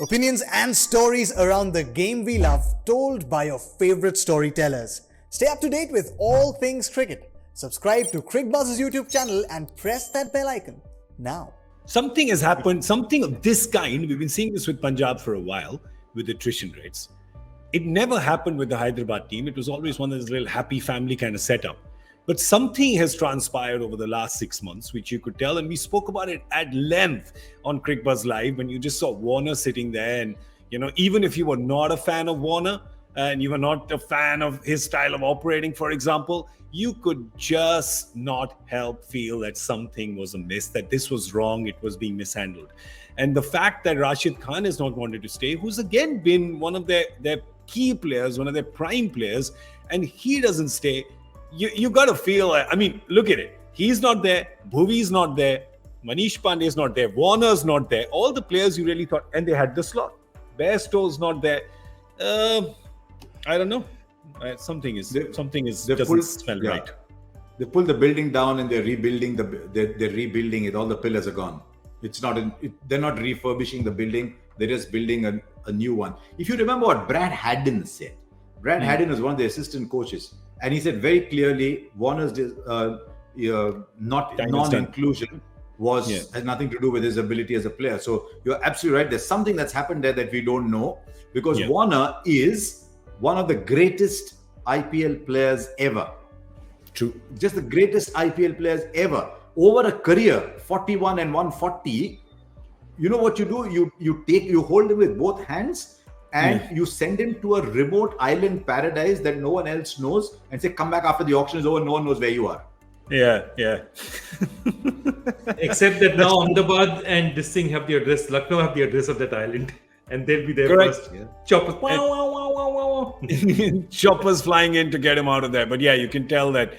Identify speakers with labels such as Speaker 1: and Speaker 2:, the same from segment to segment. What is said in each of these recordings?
Speaker 1: Opinions and stories around the game we love, told by your favorite storytellers. Stay up to date with all things cricket. Subscribe to Cricbuzz's YouTube channel and press that bell icon now.
Speaker 2: Something has happened, something of this kind. We've been seeing this with Punjab for a while with attrition rates. It never happened with the Hyderabad team. It was always one of those little happy family kind of setup. But something has transpired over the last 6 months, which you could tell. And we spoke about it at length on Cricbuzz Live when you just saw Warner sitting there. And, even if you were not a fan of Warner and you were not a fan of his style of operating, for example, you could just not help feel that something was amiss, that this was wrong, it was being mishandled. And the fact that Rashid Khan has not wanted to stay, who's again been one of their key players, one of their prime players, and he doesn't stay, you got to feel, look at it. He's not there, Bhuvi's not there, Manish Pandey's not there, Warner's not there, all the players you really thought, and they had the slot. Bairstow's not there. I don't know. Something doesn't smell right.
Speaker 3: They pulled the building down and they're rebuilding they're rebuilding it. All the pillars are gone. It's not they're not refurbishing the building. They're just building a new one. If you remember what Brad Haddon said, Brad Haddon was one of the assistant coaches, and he said very clearly Warner's non-inclusion has nothing to do with his ability as a player. So you're absolutely right. There's something that's happened there that we don't know, because Warner is one of the greatest IPL players ever.
Speaker 2: True.
Speaker 3: Just the greatest IPL players ever. Over a career, 41 and 140, you know what you do? You hold him with both hands and you send him to a remote island paradise that no one else knows and say, come back after the auction is over, no one knows where you are.
Speaker 2: Yeah.
Speaker 4: Except that now Ahmedabad and this thing have the address, Lucknow have the address of that island. And they'll be there first. Yeah. Choppers.
Speaker 2: Choppers flying in to get him out of there. But yeah, you can tell that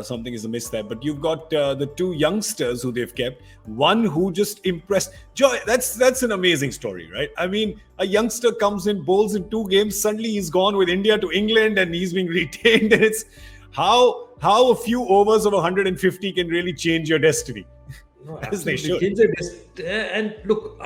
Speaker 2: something is amiss there. But you've got the two youngsters who they've kept. One who just impressed. Joy, that's an amazing story, right? I mean, a youngster comes in, bowls in 2 games. Suddenly he's gone with India to England and he's being retained. And it's how a few overs of 150 can really change your destiny.
Speaker 4: No, as they should. And look,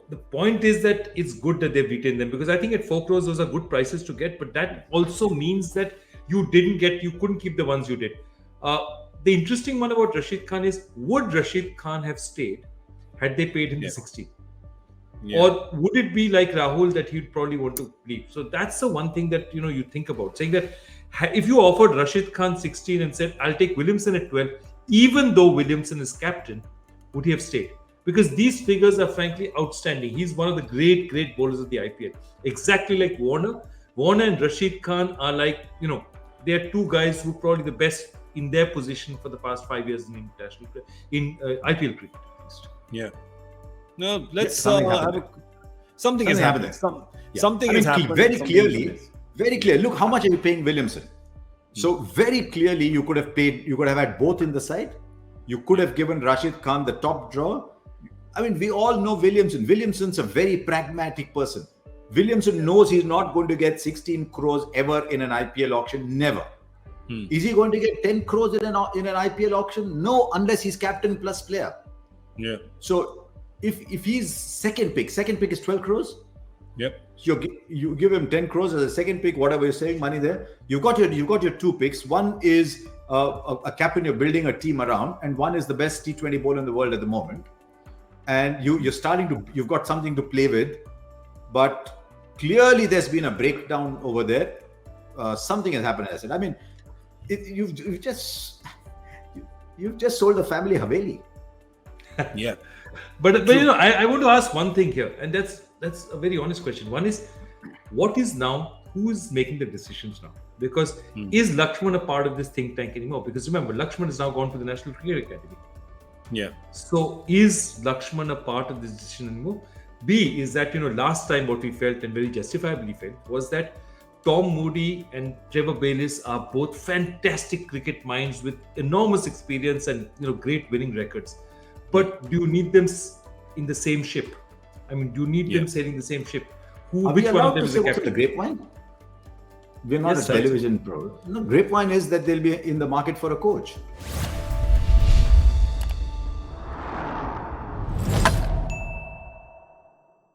Speaker 4: the point is that it's good that they've retained them, because I think at 4 crores those are good prices to get, but that also means that you couldn't keep the ones you did. The interesting one about Rashid Khan is, would Rashid Khan have stayed had they paid him the 60? Yeah. Or would it be like Rahul that he'd probably want to leave? So that's the one thing that you think about, saying that if you offered Rashid Khan 16 and said, I'll take Williamson at 12, even though Williamson is captain, would he have stayed? Because these figures are frankly outstanding. He's one of the great bowlers of the IPL. Exactly like Warner. Warner and Rashid Khan are like, they are 2 guys who are probably the best in their position for the past 5 years in IPL cricket.
Speaker 2: Yeah. No, let's something has happened. Something has happened.
Speaker 3: Very clear. Look, how much are you paying Williamson? So very clearly, you could have had both in the side. You could have given Rashid Khan the top draw. I mean, we all know Williamson. Williamson's a very pragmatic person. Williamson knows he's not going to get 16 crores ever in an IPL auction. Never. Is he going to get 10 crores in an IPL auction? No, unless he's captain plus player.
Speaker 2: Yeah.
Speaker 3: So if he's second pick is 12 crores.
Speaker 2: Yep.
Speaker 3: You give him 10 crores as a second pick, whatever you're saying, money there. You've got your 2 picks. One is a captain you're building a team around, and one is the best T20 bowler in the world at the moment. And you've got something to play with, but clearly there's been a breakdown over there. Something has happened. As I said, I mean, you've just sold the family Haveli.
Speaker 2: Yeah,
Speaker 4: but I want to ask one thing here, and that's a very honest question. One is, who is making the decisions now? Because is Lakshman a part of this think tank anymore? Because remember, Lakshman has now gone to the National Cricket Academy.
Speaker 2: Yeah.
Speaker 4: So is Lakshman a part of this decision anymore? B, is that, last time what we felt, and very justifiably felt, was that Tom Moody and Trevor Bayliss are both fantastic cricket minds with enormous experience and, great winning records. But do you need them in the same ship? I mean, do you need them sailing the same ship? Which one of them is the captain?
Speaker 3: The grapevine? We're not a television pro. No, grapevine is that they'll be in the market for a coach.